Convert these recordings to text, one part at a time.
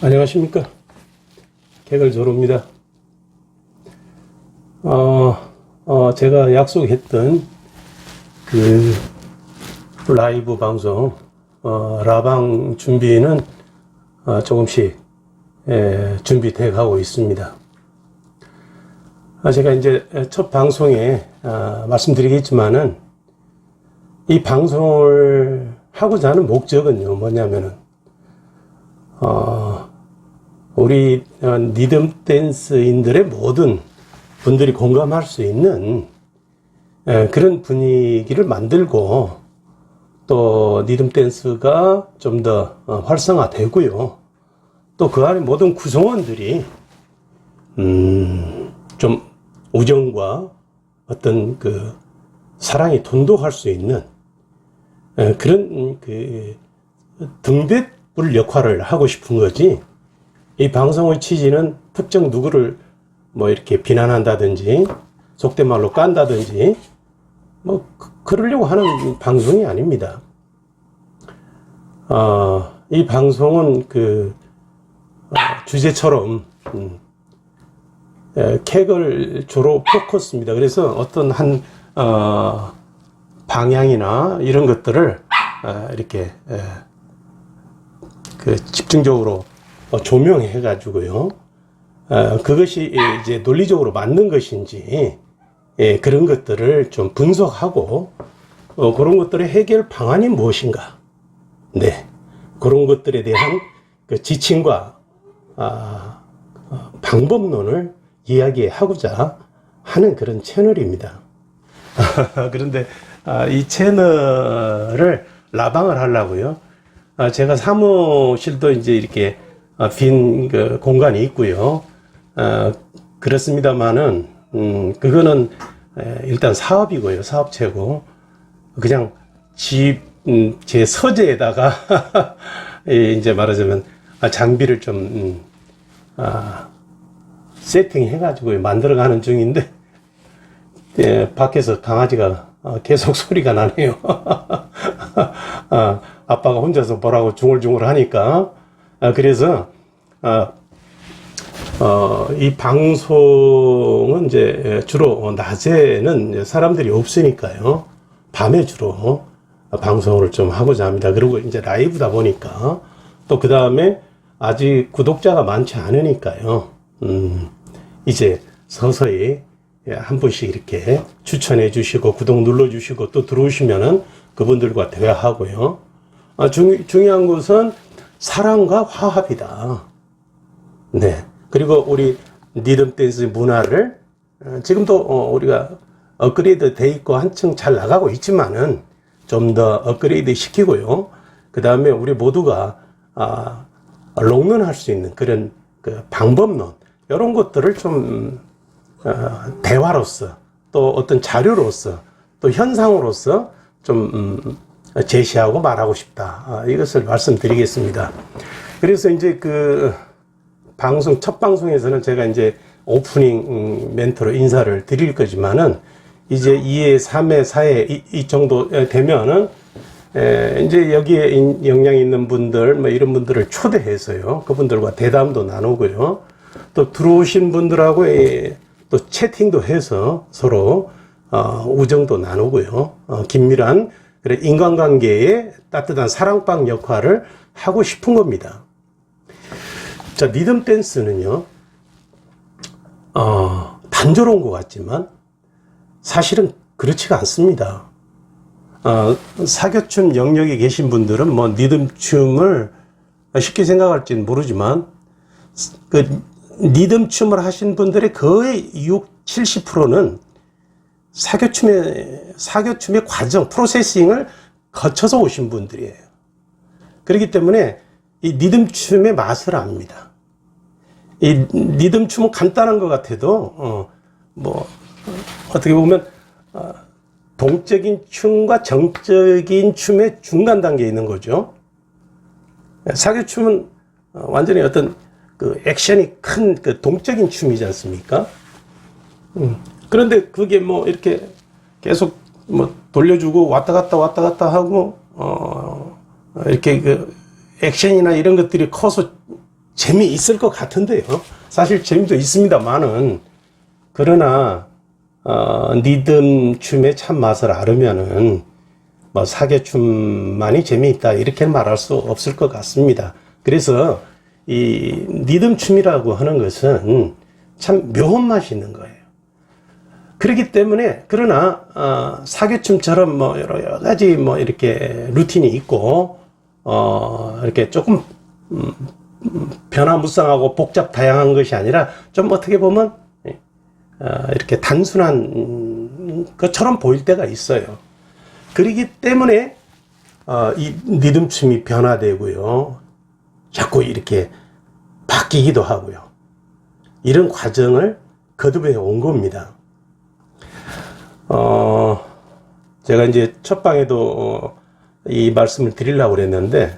안녕하십니까. 개걸조로입니다. 제가 약속했던 그 라이브 방송, 라방 준비는 조금씩 준비돼 가고 있습니다. 제가 이제 첫 방송에 말씀드리겠지만은 이 방송을 하고자 하는 목적은요, 뭐냐면은 우리 리듬 댄스인들의 모든 분들이 공감할 수 있는 그런 분위기를 만들고, 또 리듬 댄스가 좀 더 활성화되고요. 또 그 안에 모든 구성원들이 좀 우정과 어떤 그 사랑이 돈독할 수 있는 그런 그 등대불 역할을 하고 싶은 거지, 이 방송의 취지는 특정 누구를 뭐 이렇게 비난한다든지 속된 말로 깐다든지 뭐 그러려고 하는 방송이 아닙니다. 이 방송은 그 주제처럼 객을 주로 포커스입니다. 그래서 어떤 한 방향이나 이런 것들을 이렇게 그 집중적으로 조명해 가지고요, 그것이 이제 논리적으로 맞는 것인지 그런 것들을 좀 분석하고, 그런 것들의 해결 방안이 무엇인가, 그런 것들에 대한 그 지침과 방법론을 이야기하고자 하는 그런 채널입니다. 그런데 이 채널을 라방을 하려고요, 제가 사무실도 이제 이렇게 빈 그 공간이 있고요. 그렇습니다만은 그거는 일단 사업이고요, 사업체고, 그냥 제 서재에다가 이제 말하자면 장비를 좀 세팅해가지고 만들어가는 중인데, 밖에서 강아지가 계속 소리가 나네요. 아빠가 혼자서 뭐라고 중얼중얼 하니까. 그래서 이 방송은 이제 주로 낮에는 사람들이 없으니까요, 밤에 주로 방송을 좀 하고자 합니다. 그리고 이제 라이브다 보니까, 또 그 다음에 아직 구독자가 많지 않으니까요, 이제 서서히 한 분씩 이렇게 추천해 주시고 구독 눌러 주시고 또 들어오시면은 그분들과 대화하고요. 중요한 것은 사랑과 화합이다. 그리고 우리 리듬 댄스 문화를 지금도 우리가 업그레이드 돼 있고 한층 잘 나가고 있지만은 좀 더 업그레이드 시키고요. 그 다음에 우리 모두가 롱런 할 수 있는 그런 그 방법론, 이런 것들을 좀 대화로서, 또 어떤 자료로서, 또 현상으로서 좀 제시하고 말하고 싶다. 이것을 말씀드리겠습니다. 그래서 이제 그 방송, 첫 방송에서는 제가 이제 오프닝 멘트로 인사를 드릴 거지만은, 이제 2회, 3회, 4회 이 정도 되면은 이제 여기에 역량 있는 분들, 뭐 이런 분들을 초대해서요, 그분들과 대담도 나누고요, 또 들어오신 분들하고 또 채팅도 해서 서로 우정도 나누고요, 긴밀한 그래 인간관계의 따뜻한 사랑방 역할을 하고 싶은 겁니다. 자, 리듬 댄스는요, 단조로운 것 같지만 사실은 그렇지가 않습니다. 사교춤 영역에 계신 분들은 뭐 리듬 춤을 쉽게 생각할지는 모르지만, 그 리듬 춤을 하신 분들의 거의 70%는 사교춤의 과정, 프로세싱을 거쳐서 오신 분들이에요. 그렇기 때문에 이 리듬 춤의 맛을 압니다. 이 리듬 춤은 간단한 것 같아도 어떻게 보면 동적인 춤과 정적인 춤의 중간 단계에 있는 거죠. 사교춤은 완전히 어떤 그 액션이 큰 그 동적인 춤이지 않습니까? 그런데 그게 뭐 이렇게 계속 뭐 돌려주고 왔다 갔다 하고 이렇게 그 액션이나 이런 것들이 커서 재미있을 것 같은데요. 사실 재미도 있습니다만은, 그러나 리듬 춤의 참 맛을 알으면은 뭐 사계춤만이 재미있다 이렇게 말할 수 없을 것 같습니다. 그래서 이 리듬 춤이라고 하는 것은 참 묘한 맛이 있는 거예요. 그렇기 때문에, 그러나 사계춤처럼 뭐 여러 가지 뭐 이렇게 루틴이 있고 이렇게 조금 변화무쌍하고 복잡 다양한 것이 아니라 좀 어떻게 보면 이렇게 단순한 것처럼 보일 때가 있어요. 그렇기 때문에 이 리듬춤이 변화되고요, 자꾸 이렇게 바뀌기도 하고요. 이런 과정을 거듭해 온 겁니다. 제가 이제 첫 방에도 이 말씀을 드리려고 그랬는데,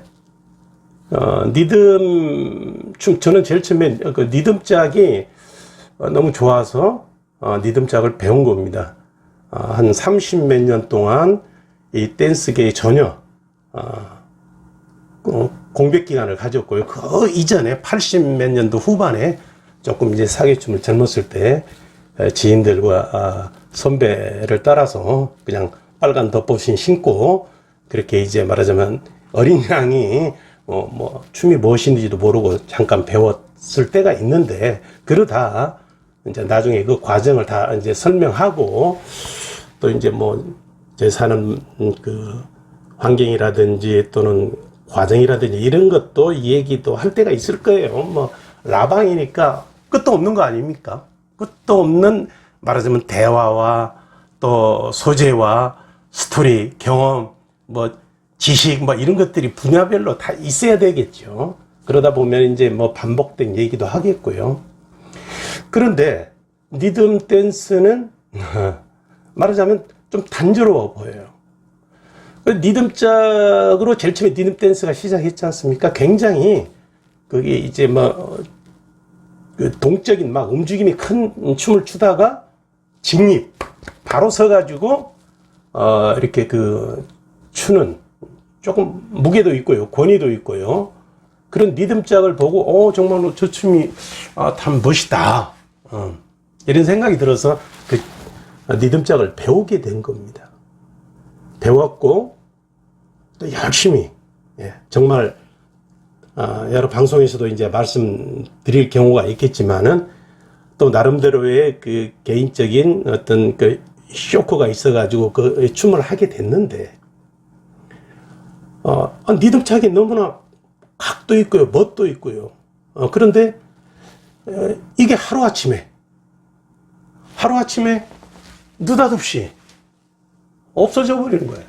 리듬 춤, 저는 제일 처음에 그 리듬짝이 너무 좋아서 리듬짝을 배운 겁니다. 한 30몇 년 동안 이 댄스계에 전혀 공백 기간을 가졌고요. 그 이전에 80몇 년도 후반에 조금 이제 사계춤을 젊었을 때 지인들과 선배를 따라서 그냥 빨간 덮옷을 신고 그렇게 이제 말하자면 어린 양이 뭐 춤이 무엇인지도 모르고 잠깐 배웠을 때가 있는데, 그러다 이제 나중에 그 과정을 다 이제 설명하고, 또 이제 뭐 제 사는 그 환경이라든지 또는 과정이라든지 이런 것도 얘기도 할 때가 있을 거예요. 뭐 라방이니까 끝도 없는 거 아닙니까? 끝도 없는, 말하자면 대화와 또 소재와 스토리, 경험, 뭐 지식, 뭐 이런 것들이 분야별로 다 있어야 되겠죠. 그러다 보면 이제 뭐 반복된 얘기도 하겠고요. 그런데 리듬 댄스는 말하자면 좀 단조로워 보여요. 리듬짝으로 제일 처음에 리듬 댄스가 시작했지 않습니까? 굉장히 그게 이제 뭐 그 동적인 막 움직임이 큰 춤을 추다가 직립 바로 서가지고 이렇게 그 추는 조금 무게도 있고요, 권위도 있고요. 그런 리듬짝을 보고 정말로 저 춤이 참 멋있다, 이런 생각이 들어서 그 리듬짝을 배우게 된 겁니다. 배웠고 또 열심히, 정말 여러 방송에서도 이제 말씀드릴 경우가 있겠지만은 또 나름대로의 그 개인적인 어떤 그 쇼크가 있어가지고 그 춤을 하게 됐는데, 리듬짝이 너무나 각도 있고요, 멋도 있고요. 그런데 이게 하루아침에 느닷없이 없어져 버리는 거예요.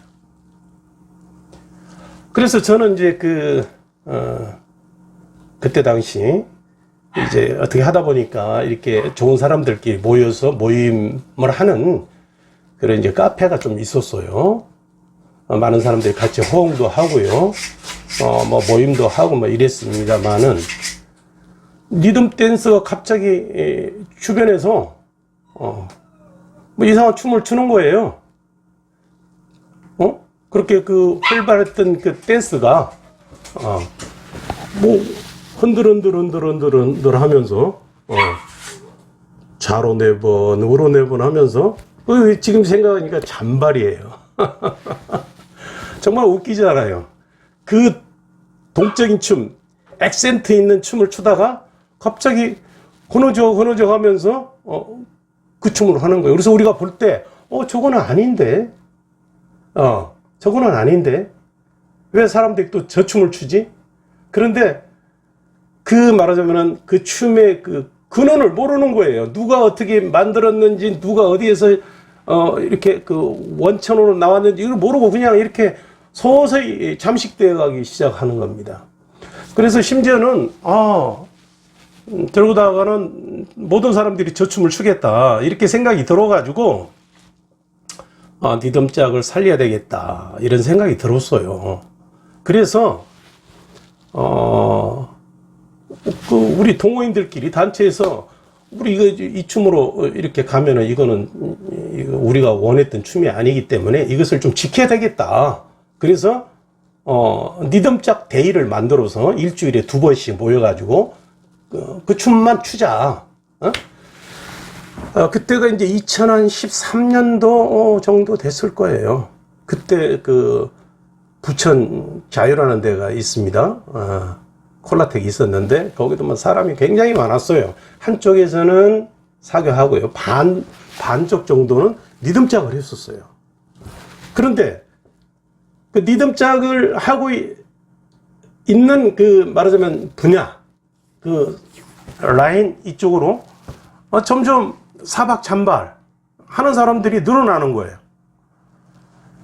그래서 저는 이제 그때 당시 이제 어떻게 하다 보니까 이렇게 좋은 사람들끼리 모여서 모임을 하는 그런 이제 카페가 좀 있었어요. 많은 사람들이 같이 호응도 하고요, 뭐 모임도 하고 뭐 이랬습니다만은, 리듬 댄스가 갑자기 주변에서 뭐 이상한 춤을 추는 거예요. 그렇게 그 활발했던 그 댄스가 뭐 흔들 하면서 좌로 네 번, 우로 네 번 하면서, 지금 생각하니까 잔발이에요. 정말 웃기지 않아요? 그 동적인 춤, 액센트 있는 춤을 추다가 갑자기 흐느적 하면서 그 춤을 하는 거예요. 그래서 우리가 볼 때 저거는 아닌데, 저거는 아닌데 왜 사람들이 또 저 춤을 추지? 그런데 그 말하자면은 그 춤의 그 근원을 모르는 거예요. 누가 어떻게 만들었는지, 누가 어디에서 이렇게 그 원천으로 나왔는지 이걸 모르고 그냥 이렇게 서서히 잠식되어 가기 시작하는 겁니다. 그래서 심지어는 들고다가는 모든 사람들이 저 춤을 추겠다 이렇게 생각이 들어가지고 리듬짝을 살려야 되겠다 이런 생각이 들었어요. 그래서 우리 동호인들끼리 단체에서 우리 이 춤으로 이렇게 가면은 이거는 우리가 원했던 춤이 아니기 때문에 이것을 좀 지켜야 되겠다. 그래서 리듬짝 데이를 만들어서 일주일에 2번씩 모여가지고 그 춤만 추자. 그때가 이제 2013년도 정도 됐을 거예요. 그때 그 부천 자유라는 데가 있습니다. 콜라텍이 있었는데 거기도 뭐 사람이 굉장히 많았어요. 한쪽에서는 사교하고요. 반쪽 정도는 리듬짝을 했었어요. 그런데 그 리듬짝을 하고 있는 그 말하자면 분야, 그 라인 이쪽으로 점점 사박찬발 하는 사람들이 늘어나는 거예요.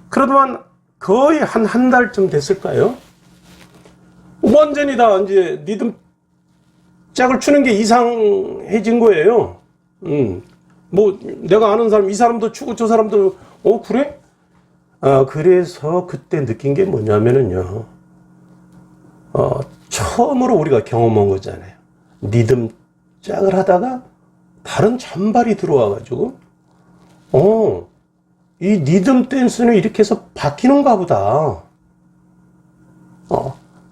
그러더만 거의 한 달쯤 됐을까요? 완전히 다 이제 리듬짝을 추는 게 이상해진 거예요. 뭐 내가 아는 사람 이 사람도 추고 저 사람도 그래? 그래서 그때 느낀 게 뭐냐면은요. 처음으로 우리가 경험한 거잖아요. 리듬짝을 하다가 다른 잔발이 들어와가지고 이 리듬 댄스는 이렇게 해서 바뀌는가 보다.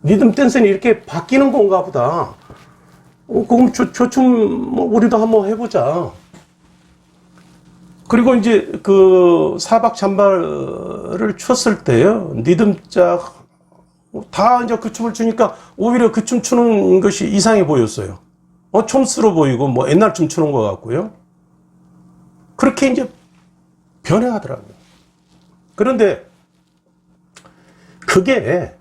리듬 댄스는 이렇게 바뀌는 건가 보다. 그럼 저 춤 우리도 한번 해보자. 그리고 이제 그 사박 잔발을 췄을 때요. 리듬짝 다 이제 그 춤을 추니까 오히려 그 춤 추는 것이 이상해 보였어요. 촌스러워 보이고 뭐 옛날 춤 추는 것 같고요. 그렇게 이제 변해가더라고요. 그런데 그게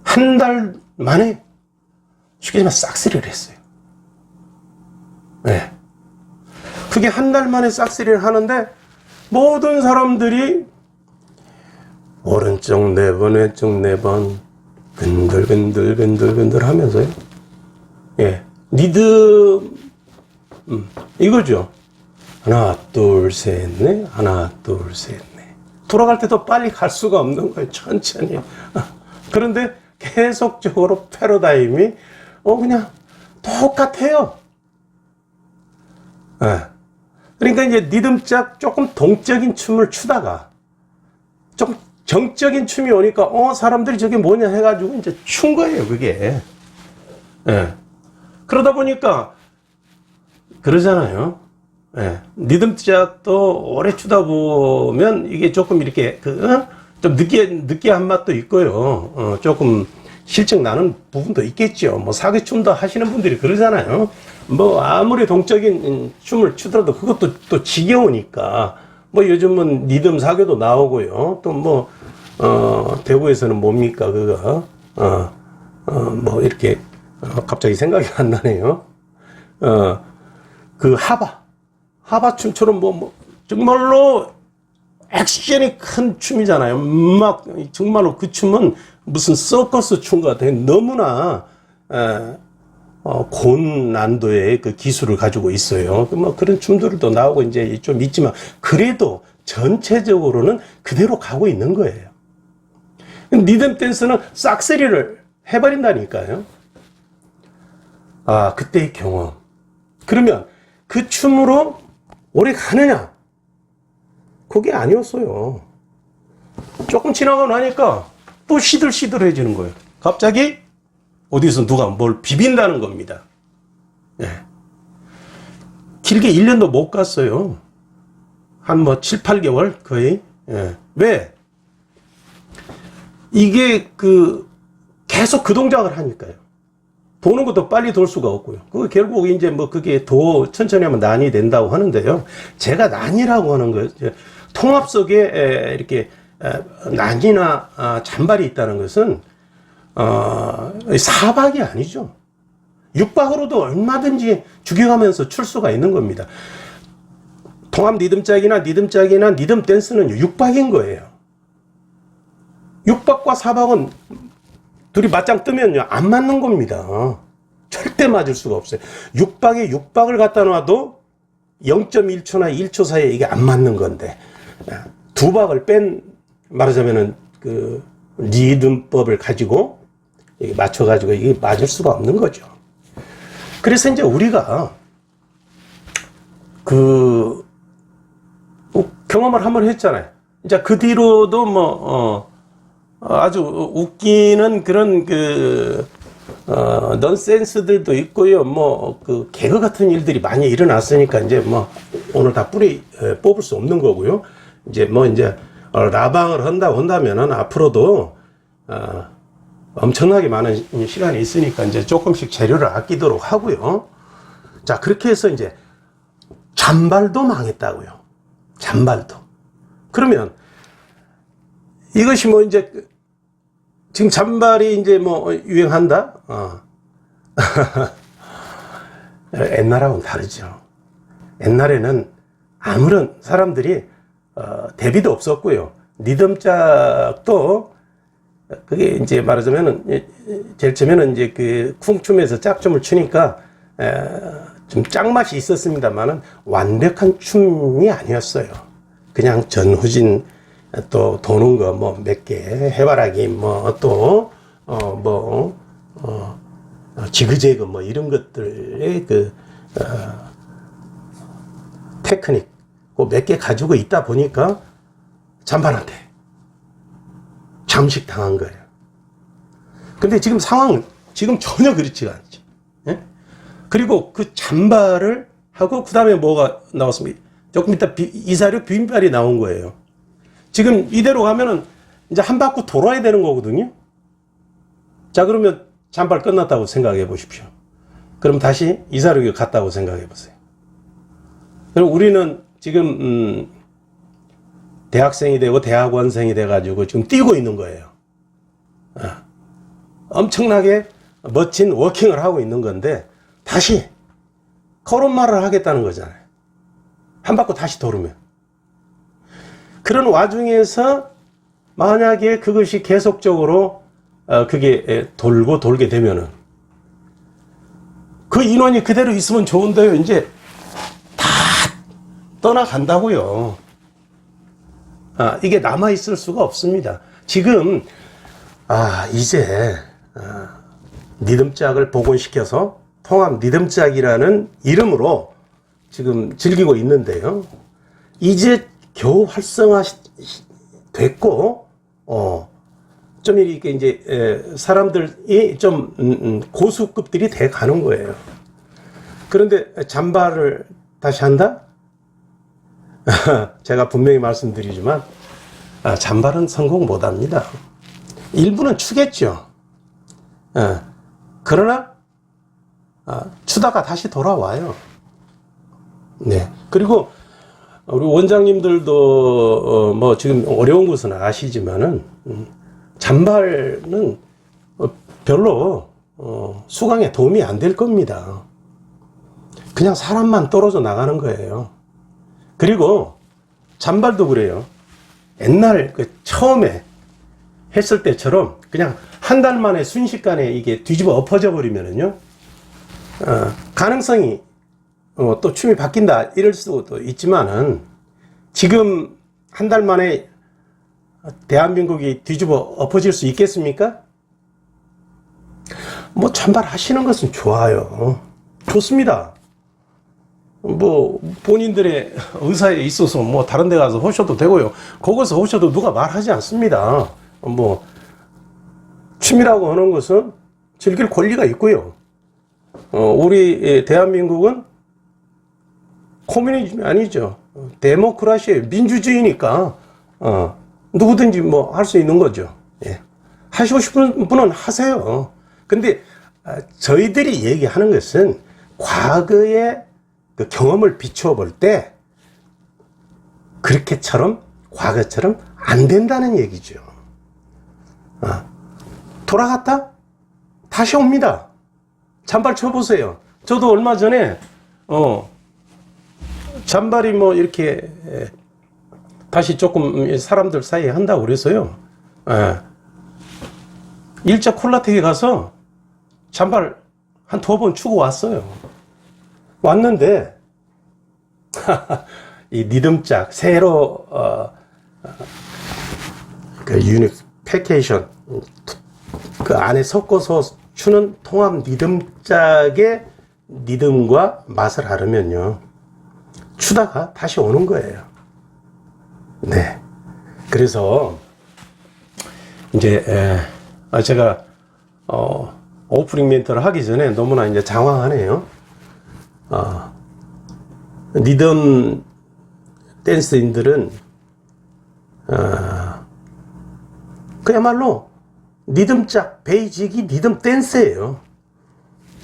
한 달 만에 쉽게 말하면 싹쓸이를 했어요. 네. 그게 한 달 만에 싹쓸이를 하는데 모든 사람들이 오른쪽 4번, 왼쪽 4번 근들 하면서요. 예, 리듬 이거죠. 하나 둘 셋 넷, 하나 둘 셋 넷. 돌아갈 때도 빨리 갈 수가 없는 거예요. 천천히. 그런데 계속적으로 패러다임이 그냥 똑같아요. 예. 그러니까 이제 리듬짝 조금 동적인 춤을 추다가 조금 정적인 춤이 오니까 사람들이 저게 뭐냐 해가지고 이제 춘 거예요. 그게. 예. 그러다 보니까 그러잖아요. 예. 리듬짝도 오래 추다 보면 이게 조금 이렇게 좀 느끼한 맛도 있고요. 조금 실증 나는 부분도 있겠죠. 뭐 사기춤도 하시는 분들이 그러잖아요. 뭐 아무리 동적인 춤을 추더라도 그것도 또 지겨우니까 뭐 요즘은 리듬 사교도 나오고요. 또 뭐 대구에서는 뭡니까 그거 뭐 이렇게 갑자기 생각이 안 나네요. 그 하바 춤처럼 뭐 정말로 액션이 큰 춤이잖아요. 막 정말로 그 춤은 무슨 서커스 춤 같아요. 너무나 고난도의 그 기술을 가지고 있어요. 뭐 그런 춤들도 나오고 이제 좀 있지만 그래도 전체적으로는 그대로 가고 있는 거예요. 리듬 댄스는 싹쓸이를 해버린다니까요. 그때의 경험. 그러면 그 춤으로 오래 가느냐? 그게 아니었어요. 조금 지나고 나니까 또 시들시들해지는 거예요. 갑자기 어디서 누가 뭘 비빈다는 겁니다. 예. 길게 1년도 못 갔어요. 한 뭐 7, 8개월 거의. 예. 왜? 이게 계속 그 동작을 하니까요. 도는 것도 빨리 돌 수가 없고요. 결국 이제 뭐 그게 더 천천히 하면 난이 된다고 하는데요. 제가 난이라고 하는 거, 통합 속에 이렇게 난이나 잔발이 있다는 것은 사박이 아니죠. 6박으로도 얼마든지 죽여가면서 출 수가 있는 겁니다. 통합 리듬짝이나 리듬 댄스는 6박인 거예요. 6박과 4박은 둘이 맞짱 뜨면요 안 맞는 겁니다. 절대 맞을 수가 없어요. 6박에 6박을 갖다 놔도 0.1초나 1초 사이에 이게 안 맞는 건데 2박을 뺀 말하자면은 그 리듬법을 가지고 이게 맞춰가지고 이게 맞을 수가 없는 거죠. 그래서 이제 우리가 경험을 한번 했잖아요. 이제 그 뒤로도 뭐 아주 웃기는 그런 넌센스들도 있고요. 뭐, 개그 같은 일들이 많이 일어났으니까, 이제 뭐, 오늘 다 뿌리 뽑을 수 없는 거고요. 이제 뭐, 이제, 라방을 한다고 한다면은 앞으로도, 엄청나게 많은 시간이 있으니까 이제 조금씩 재료를 아끼도록 하고요. 자, 그렇게 해서 이제, 잔발도 망했다고요. 잔발도. 그러면, 이것이 뭐, 이제, 지금 잔발이 이제 뭐 유행한다? 옛날하고는 다르죠. 옛날에는 아무런 사람들이 대비도 없었고요. 리듬짝도 그게 이제 말하자면은 제일 처음에는 이제 그 쿵춤에서 짝춤을 추니까 좀 짝맛이 있었습니다만은 완벽한 춤이 아니었어요. 그냥 전후진 또 도는 거 뭐 몇 개, 해바라기 뭐 또 지그재그 뭐 이런 것들의 테크닉 몇 개 가지고 있다 보니까 잔발한테 잠식당한 거예요. 근데 지금 상황은 지금 전혀 그렇지가 않죠. 예? 그리고 그 잔발을 하고 그 다음에 뭐가 나왔습니까? 조금 이따 이사료 비빔발이 나온 거예요. 지금 이대로 가면은 이제 한 바퀴 돌아야 되는 거거든요. 자, 그러면 잔발 끝났다고 생각해 보십시오. 그럼 다시 이사료가 갔다고 생각해 보세요. 그리고 우리는 지금 대학생이 되고 대학원생이 돼가지고 지금 뛰고 있는 거예요. 엄청나게 멋진 워킹을 하고 있는 건데 다시 걸음마를 하겠다는 거잖아요. 한 바퀴 다시 돌으면. 그런 와중에서 만약에 그것이 계속적으로 그게 돌고 돌게 되면은 그 인원이 그대로 있으면 좋은데요. 이제 다 떠나간다고요. 이게 남아 있을 수가 없습니다. 지금 이제 리듬짝을 복원시켜서 통합 리듬짝이라는 이름으로 지금 즐기고 있는데요. 이제 겨우 활성화 됐고, 좀 이렇게 이제, 사람들이 좀, 고수급들이 돼 가는 거예요. 그런데 잔발을 다시 한다? 제가 분명히 말씀드리지만, 잔발은 성공 못 합니다. 일부는 추겠죠. 그러나, 추다가 다시 돌아와요. 네. 그리고, 우리 원장님들도 뭐 지금 어려운 것은 아시지만은 잔발은 별로 수강에 도움이 안 될 겁니다. 그냥 사람만 떨어져 나가는 거예요. 그리고 잔발도 그래요. 옛날 처음에 했을 때처럼 그냥 한 달 만에 순식간에 이게 뒤집어 엎어져 버리면은요, 가능성이 또 춤이 바뀐다 이럴 수도 있지만은 지금 한 달 만에 대한민국이 뒤집어 엎어질 수 있겠습니까? 뭐 잔발 하시는 것은 좋아요. 좋습니다. 뭐 본인들의 의사에 있어서 뭐 다른 데 가서 하셔도 되고요. 거기서 하셔도 누가 말하지 않습니다. 뭐 춤이라고 하는 것은 즐길 권리가 있고요. 우리 대한민국은 코뮤니즘이 아니죠. 데모크라시예요. 민주주의니까 누구든지 뭐 할 수 있는 거죠. 예. 하시고 싶은 분은 하세요. 근데 저희들이 얘기하는 것은 과거의 그 경험을 비추어 볼 때 과거처럼 안 된다는 얘기죠. 돌아갔다? 다시 옵니다. 잔발 쳐보세요. 저도 얼마 전에 잔발이 뭐 이렇게 다시 조금 사람들 사이에 한다고 그래서요. 1차 콜라텍에 가서 잔발 한 2번 추고 왔어요. 왔는데 이 리듬짝 새로 그 유니피케이션 그 안에 섞어서 추는 통합 리듬짝의 리듬과 맛을 알으면요, 추다가 다시 오는 거예요. 네. 그래서 이제 제가 오프닝 멘트를 하기 전에 너무나 이제 장황하네요. 리듬 댄스인들은 그야말로 리듬짝 베이직이 리듬 댄스예요.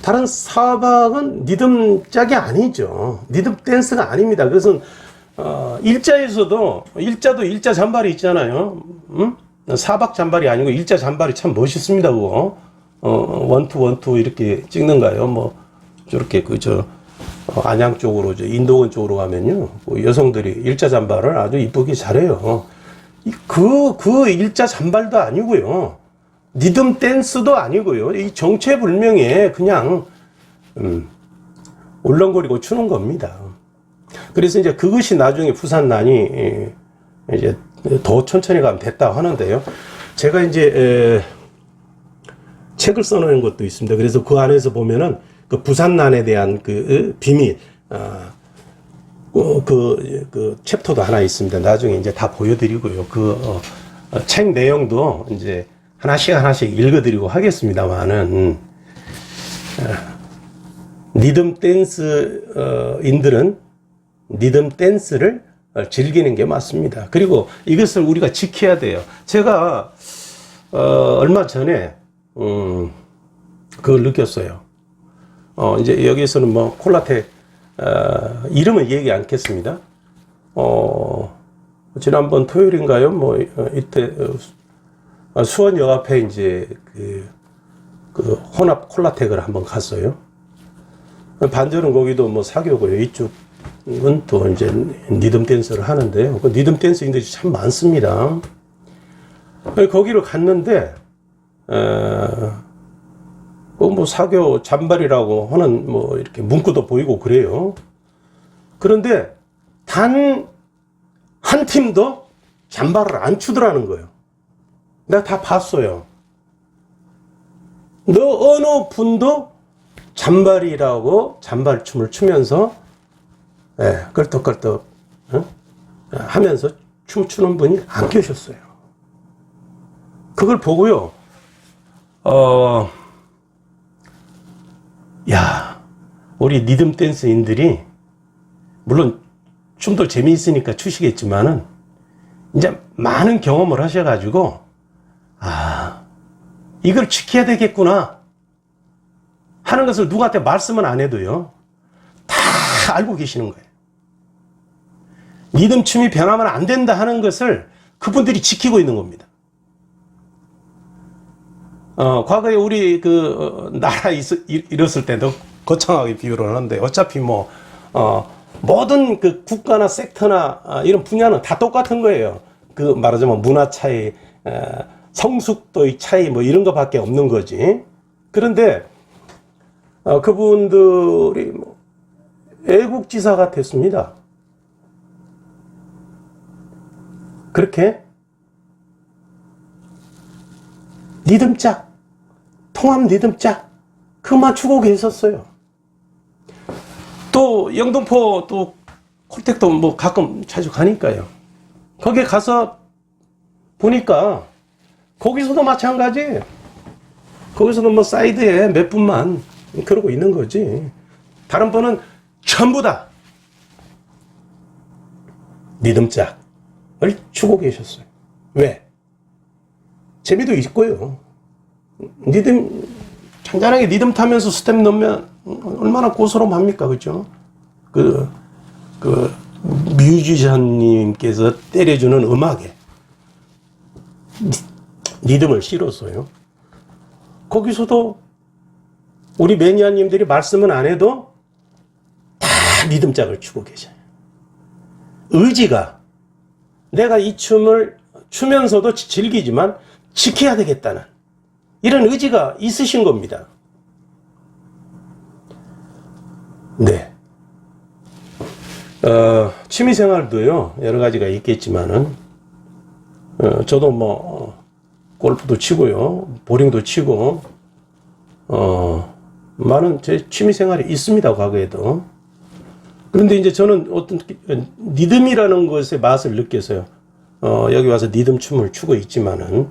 다른 사박은 리듬짝이 아니죠. 리듬 댄스가 아닙니다. 그래서 일자에서도 일자 잔발이 있잖아요. 사박 잔발이 아니고 일자 잔발이 참 멋있습니다. 그거 원투 원투 이렇게 찍는가요? 뭐 저렇게 안양 쪽으로 인도원 쪽으로 가면요, 여성들이 일자 잔발을 아주 이쁘게 잘해요. 그 일자 잔발도 아니고요, 리듬 댄스도 아니고요, 이 정체불명의 그냥 울렁거리고 추는 겁니다. 그래서 이제 그것이 나중에 부산난이 이제 더 천천히 가면 됐다 하는데요. 제가 이제 책을 써놓은 것도 있습니다. 그래서 그 안에서 보면은 그 부산난에 대한 그 비밀, 그 챕터도 하나 있습니다. 나중에 이제 다 보여드리고요. 책 내용도 이제 하나씩 읽어드리고 하겠습니다만은, 리듬 댄스인들은 리듬 댄스를 즐기는 게 맞습니다. 그리고 이것을 우리가 지켜야 돼요. 제가 얼마 전에 그걸 느꼈어요. 이제 여기에서는 뭐 콜라텍 이름은 얘기 않겠습니다. 지난번 토요일인가요? 뭐 이때 수원역 앞에 이제 그 혼합 콜라텍을 한번 갔어요. 반절은 거기도 뭐 사교고요. 이쪽은 또 이제 리듬 댄스를 하는데요. 그 리듬 댄스인들이 참 많습니다. 거기를 갔는데 뭐 사교 잔발이라고 하는 뭐 이렇게 문구도 보이고 그래요. 그런데 단 한 팀도 잔발을 안 추더라는 거예요. 내가 다 봤어요. 너 어느 분도 잔발이라고 잔발춤을 추면서 껄떡껄떡 하면서 춤추는 분이 안 계셨어요. 그걸 보고요, 야, 우리 리듬 댄스인들이 물론 춤도 재미있으니까 추시겠지만은 이제 많은 경험을 하셔가지고 이걸 지켜야 되겠구나 하는 것을 누구한테 말씀은 안 해도요, 다 알고 계시는 거예요. 리듬 춤이 변하면 안 된다 하는 것을 그분들이 지키고 있는 겁니다. 과거에 우리 나라 이뤘을 때도 거창하게 비유를 하는데, 어차피 모든 그 국가나 섹터나 이런 분야는 다 똑같은 거예요. 말하자면 문화 차이, 성숙도의 차이 뭐 이런 거밖에 없는 거지. 그런데 그분들이 애국지사 같았습니다. 그렇게 리듬짝, 통합 리듬짝 그만 추고 계셨어요. 또 영등포 또 콜택도 뭐 가끔 자주 가니까요. 거기에 가서 보니까 거기서도 마찬가지예요. 거기서도 뭐 사이드에 몇 분만 그러고 있는 거지. 다른 분은 전부 다 리듬짝을 추고 계셨어요. 왜? 재미도 있고요. 잔잔하게 리듬 타면서 스텝 넣으면 얼마나 고스란합니까, 그죠? 뮤지션님께서 때려주는 음악에 리듬을 실었어요. 거기서도 우리 매니아님들이 말씀은 안 해도 다 리듬짝을 추고 계셔요. 의지가, 내가 이 춤을 추면서도 즐기지만 지켜야 되겠다는 이런 의지가 있으신 겁니다. 네. 취미생활도요, 여러 가지가 있겠지만은, 저도 뭐, 골프도 치고요, 보링도 치고, 많은 제 취미생활이 있습니다, 과거에도. 그런데 이제 저는 어떤 리듬이라는 것의 맛을 느껴서요, 여기 와서 리듬 춤을 추고 있지만은,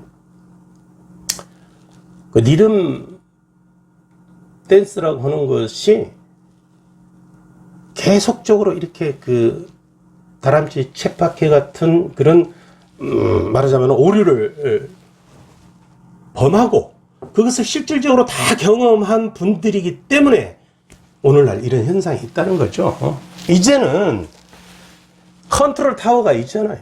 그 리듬 댄스라고 하는 것이 계속적으로 이렇게 그 다람쥐 쳇바퀴 같은 그런 말하자면 오류를 범하고 그것을 실질적으로 다 경험한 분들이기 때문에 오늘날 이런 현상이 있다는 거죠. 이제는 컨트롤 타워가 있잖아요.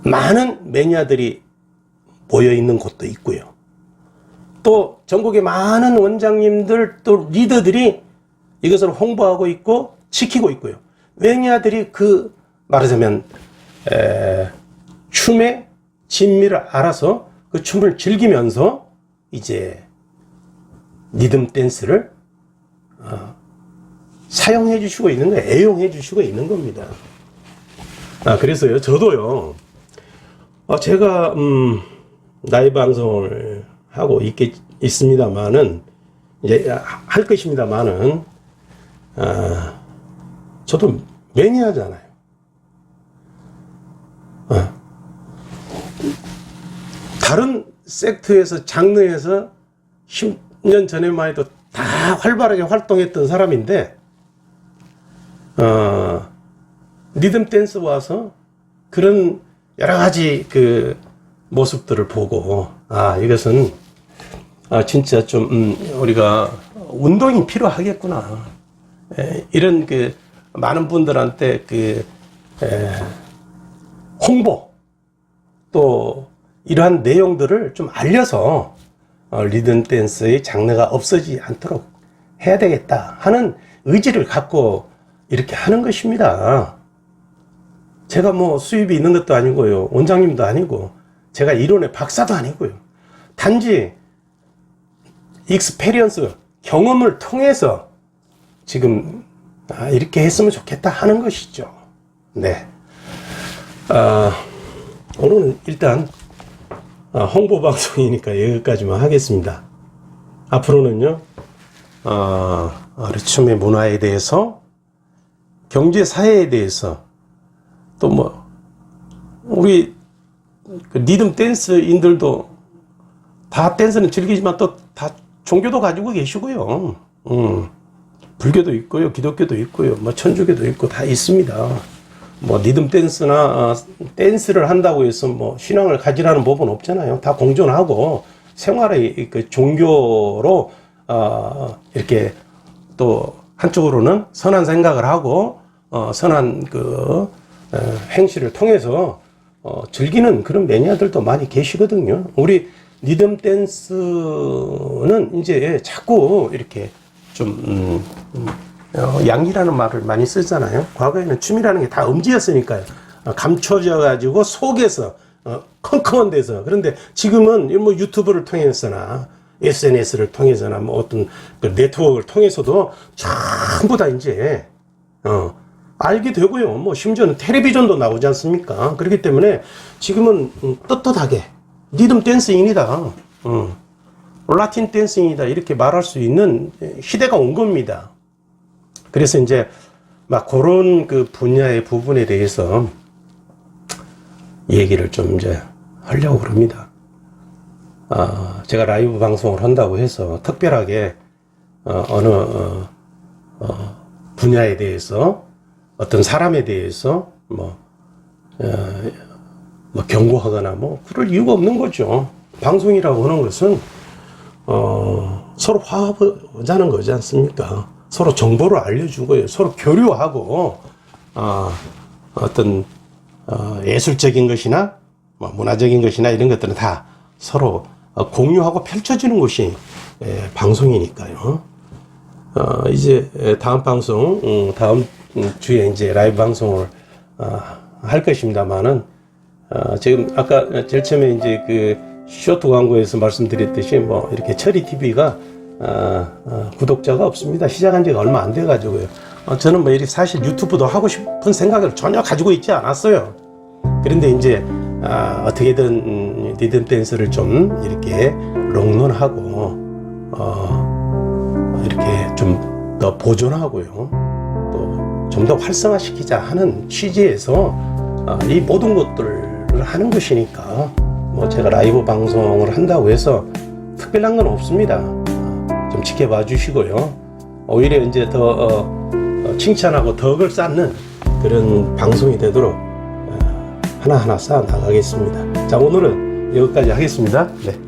많은 매니아들이 모여 있는 곳도 있고요. 또 전국의 많은 원장님들 또 리더들이 이것을 홍보하고 있고 지키고 있고요. 매니아들이 그 말하자면 춤의 진미를 알아서 그 춤을 즐기면서 이제 리듬 댄스를 사용해 주시고 있는 거예요. 애용해 주시고 있는 겁니다. 그래서요, 저도요, 제가 라이브 방송을 하고 있습니다만은 이제 할 것입니다만은 저도 매니아잖아요. 다른 섹터에서 장르에서 10년 전에만 해도 다 활발하게 활동했던 사람인데 리듬 댄스 와서 그런 여러 가지 그 모습들을 보고 이것은 진짜 좀 우리가 운동이 필요하겠구나. 이런 그 많은 분들한테 그 홍보 또 이러한 내용들을 좀 알려서 리듬 댄스의 장르가 없어지지 않도록 해야 되겠다 하는 의지를 갖고 이렇게 하는 것입니다. 제가 뭐 수입이 있는 것도 아니고요, 원장님도 아니고, 제가 이론의 박사도 아니고요. 단지 익스페리언스, 경험을 통해서 지금 이렇게 했으면 좋겠다 하는 것이죠. 네. 오늘은 일단 홍보 방송이니까 여기까지만 하겠습니다. 앞으로는요, 춤의 문화에 대해서, 경제 사회에 대해서, 또 뭐 우리 그 리듬 댄스인들도 다 댄스는 즐기지만 또 다 종교도 가지고 계시고요. 불교도 있고요, 기독교도 있고요, 뭐 천주교도 있고 다 있습니다. 뭐 리듬 댄스나 댄스를 한다고 해서 뭐 신앙을 가지라는 법은 없잖아요. 다 공존하고 생활의 그 종교로 이렇게 또 한쪽으로는 선한 생각을 하고 선한 그 행실을 통해서 즐기는 그런 매니아들도 많이 계시거든요. 우리 리듬 댄스는 이제 자꾸 이렇게 좀 양이라는 말을 많이 쓰잖아요. 과거에는 춤이라는 게 다 음지였으니까요. 감춰져 가지고 속에서 컴컴한 데서. 그런데 지금은 뭐 유튜브를 통해서나 SNS를 통해서나 뭐 어떤 그 네트워크를 통해서도 전부 다 이제 알게 되고요. 뭐 심지어는 텔레비전도 나오지 않습니까? 그렇기 때문에 지금은 떳떳하게 리듬 댄스인이다, 라틴 댄스인이다 이렇게 말할 수 있는 시대가 온 겁니다. 그래서 이제 막 그런 그 분야의 부분에 대해서 얘기를 좀 이제 하려고 그럽니다. 제가 라이브 방송을 한다고 해서 특별하게 어느 분야에 대해서 어떤 사람에 대해서 뭐 경고하거나 뭐 그럴 이유가 없는 거죠. 방송이라고 하는 것은 서로 화합하자는 거지 않습니까? 서로 정보를 알려주고요, 서로 교류하고 어떤 예술적인 것이나 뭐 문화적인 것이나 이런 것들은 다 서로 공유하고 펼쳐지는 것이 방송이니까요. 이제 다음 방송, 다음 주에 이제 라이브 방송을 할 것입니다만은 지금 아까 제일 처음에 이제 그 쇼트 광고에서 말씀드렸듯이 뭐 이렇게 철이 TV가 구독자가 없습니다. 시작한 지가 얼마 안 돼 가지고요. 저는 뭐 이렇게 사실 유튜브도 하고 싶은 생각을 전혀 가지고 있지 않았어요. 그런데 이제 어떻게든 리듬 댄스를 좀 이렇게 롱런하고 이렇게 좀 더 보존하고요, 또 좀 더 활성화시키자 하는 취지에서 이 모든 것들을 하는 것이니까 뭐 제가 라이브 방송을 한다고 해서 특별한 건 없습니다. 좀 지켜봐 주시고요. 오히려 이제 더 칭찬하고 덕을 쌓는 그런 방송이 되도록 하나하나 쌓아 나가겠습니다. 자, 오늘은 여기까지 하겠습니다. 네.